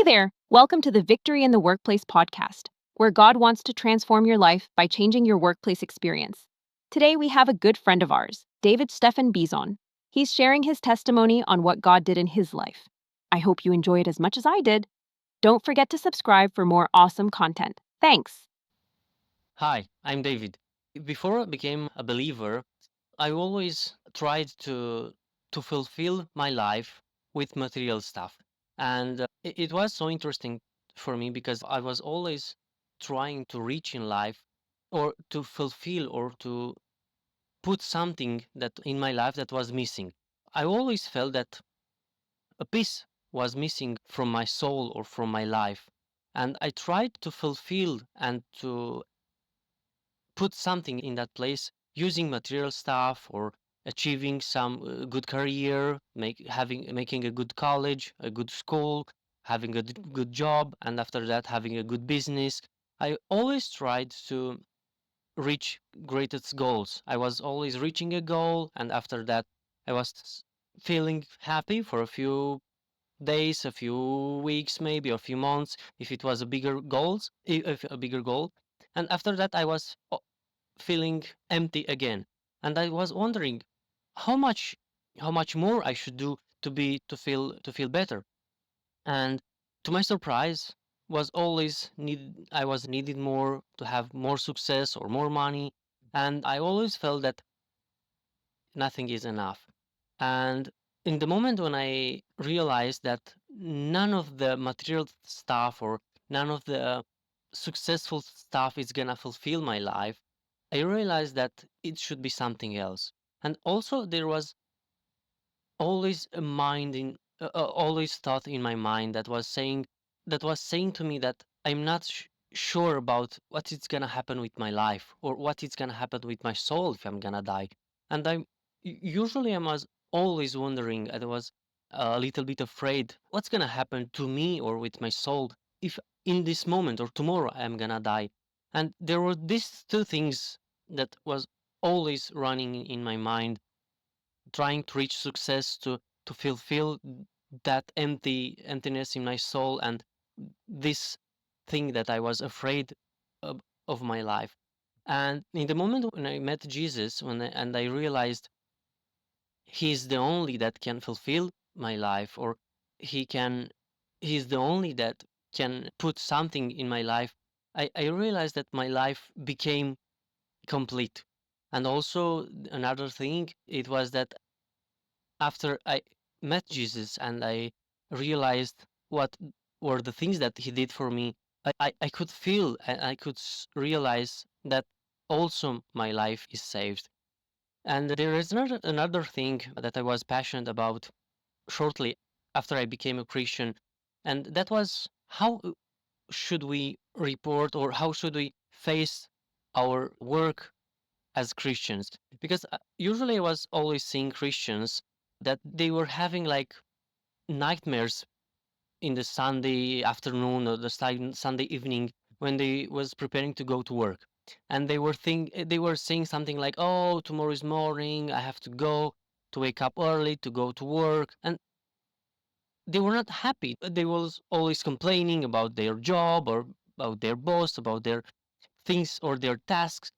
there! Welcome to the Victory in the Workplace podcast, where God wants to transform your life by changing your workplace experience. Today, we have a good friend of ours, David Stefan Bizon. He's sharing his testimony on what God did in his life. I hope you enjoy it as much as I did. Don't forget to subscribe for more awesome content. Thanks! Hi, I'm David. Before I became a believer, I always tried to fulfill my life with material stuff. And it was so interesting for me because I was always trying to reach in life or to fulfill or to put something that in my life that was missing. I always felt that a piece was missing from my soul or from my life. And I tried to fulfill and to put something in that place using material stuff or achieving some good career, making a good college, a good school, having a good job, and after that having a good business. I always tried to reach greatest goals. I was always reaching a goal, and after that I was feeling happy for a few days, a few weeks, maybe a few months, if it was a bigger goals, if a bigger goal. And after that I was feeling empty again. And I was wondering how much how much more I should do to feel better. And to my surprise, was always need I was needed more to have more success or more money. And I always felt that nothing is enough. And in the moment when I realized that none of the material stuff or none of the successful stuff is gonna fulfill my life, I realized that it should be something else. And also there was always a always thought in my mind that was saying to me that I'm not sure about what is gonna happen with my life or what is gonna happen with my soul if I'm gonna die. And usually I was always wondering. I was a little bit afraid what's gonna happen to me or with my soul if in this moment or tomorrow I'm gonna die. And there were these two things that was always running in my mind, trying to reach success to fulfill that emptiness in my soul, and this thing that I was afraid of my life. And in the moment when I met Jesus, and I realized he's the only that can fulfill my life, or he can he's the only that can put something in my life, I realized that my life became complete. And also another thing, it was that after I met Jesus and I realized what were the things that he did for me, I could feel and I could realize that also my life is saved. And there is another thing that I was passionate about shortly after I became a Christian, and that was how should we report or how should we face our work as Christians? Because usually I was always seeing Christians that they were having like nightmares in the Sunday afternoon or the Sunday evening when they was preparing to go to work. And they were saying something like, "Oh, tomorrow is morning, I have to go to wake up early to go to work." And they were not happy. They was always complaining about their job or about their boss, about their things or their tasks.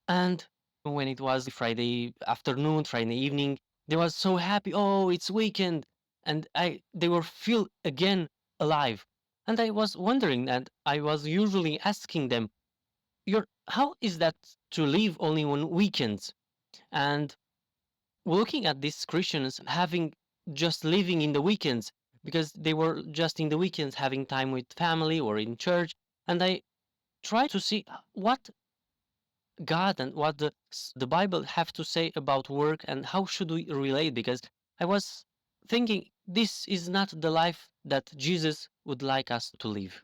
And when it was Friday afternoon, Friday evening, they was so happy. Oh, it's weekend, and they were feel again alive. And I was wondering, and I was usually asking them, "You're how is that to live only on weekends?" And looking at these Christians having just living in the weekends because they were just in the weekends having time with family or in church, and I try to see what God and what the Bible have to say about work and how should we relate, because I was thinking this is not the life that Jesus would like us to live.